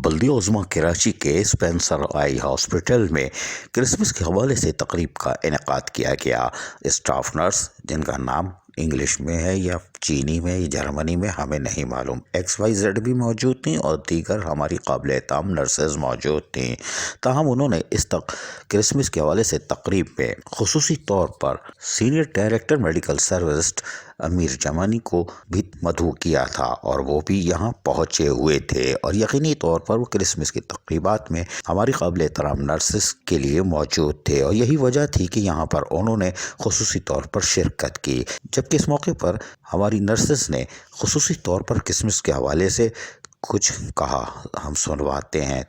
بلدیہ عظمیٰ کراچی کے اسپینسر آئی ہاسپٹل میں کرسمس کے حوالے سے تقریب کا انعقاد کیا گیا۔ اسٹاف نرس، جن کا نام انگلش میں ہے یا چینی میں یا جرمنی میں ہمیں نہیں معلوم، XYZ بھی موجود تھیں اور دیگر ہماری قابل احترام نرسز موجود تھیں۔ تاہم انہوں نے اس کرسمس کے حوالے سے تقریب میں خصوصی طور پر سینئر ڈائریکٹر میڈیکل سروس امیر جمانی کو بھی مدعو کیا تھا، اور وہ بھی یہاں پہنچے ہوئے تھے، اور یقینی طور پر وہ کرسمس کی تقریبات میں ہماری قابل احترام نرسز کے لیے موجود تھے، اور یہی وجہ تھی کہ یہاں پر انہوں نے خصوصی طور پر شرکت کی۔ جبکہ اس موقع پر ہماری نرسز نے خصوصی طور پر کرسمس کے حوالے سے کچھ کہا، ہم سنواتے ہیں۔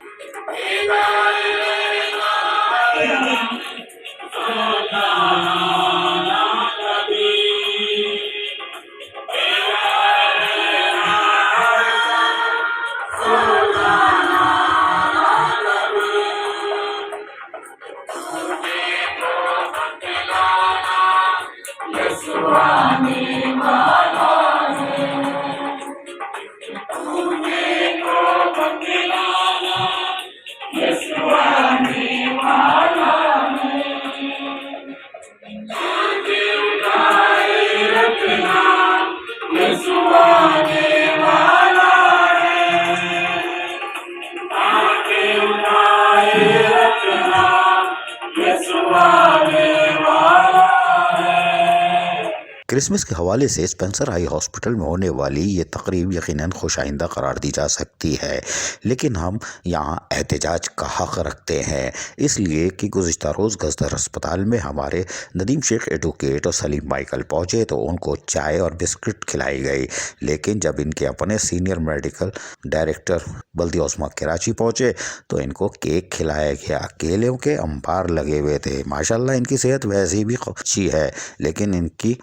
کرسمس کے حوالے سے اسپینسر آئی ہاسپٹل میں ہونے والی یہ تقریب یقیناً خوش آئندہ قرار دی جا سکتی ہے، لیکن ہم یہاں احتجاج کا حق رکھتے ہیں، اس لیے کہ گزشتہ روز گزدر اسپتال میں ہمارے ندیم شیخ ایڈوکیٹ اور سلیم مائیکل پہنچے تو ان کو چائے اور بسکٹ کھلائی گئی، لیکن جب ان کے اپنے سینئر میڈیکل ڈائریکٹر بلدیہ عظمیٰ کراچی پہنچے تو ان کو کیک کھلایا گیا، کیلوں کے انبار لگے ہوئے تھے۔ ماشاءاللہ ان کی صحت ویسے بھی اچھی ہے، لیکن ان کی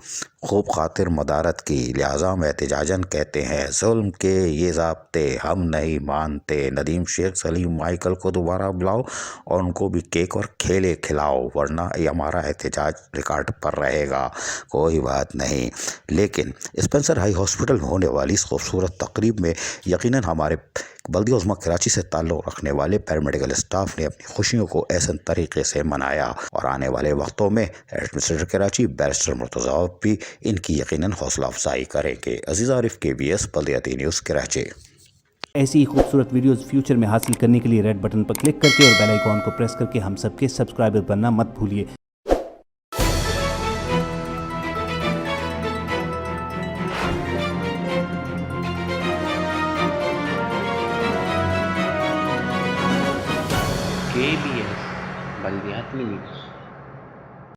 خوب خاطر مدارت کی، لہٰذا ہم احتجاجاً کہتے ہیں ظلم کے یہ ضابطے ہم نہیں مانتے۔ ندیم شیخ، سلیم مائیکل کو دوبارہ بلاؤ اور ان کو بھی کیک اور کھیلے کھلاؤ، ورنہ یہ ہمارا احتجاج ریکارڈ پر رہے گا، کوئی بات نہیں۔ لیکن اسپینسر ہائی ہاسپٹل میں ہونے والی اس خوبصورت تقریب میں یقیناً ہمارے بلدیہ عظمیٰ کراچی سے تعلق رکھنے والے پیرامیڈیکل اسٹاف نے اپنی خوشیوں کو احسن طریقے سے منایا، اور آنے والے وقتوں میں ایڈمنسٹریٹر کراچی بیرسٹر مرتضیٰ بھی ان کی یقیناً حوصلہ افزائی کریں گے۔ عزیز عارف، KBS بلدیاتی نیوز کراچی۔ ایسی ہی خوبصورت ویڈیوز فیوچر میں حاصل کرنے کے لیے ریڈ بٹن پر کلک کر کے اور بیل آئیکن کو پریس کر کے ہم سب کے سبسکرائبر بننا مت بھولیے۔ KBS بلدیاتی نیوز۔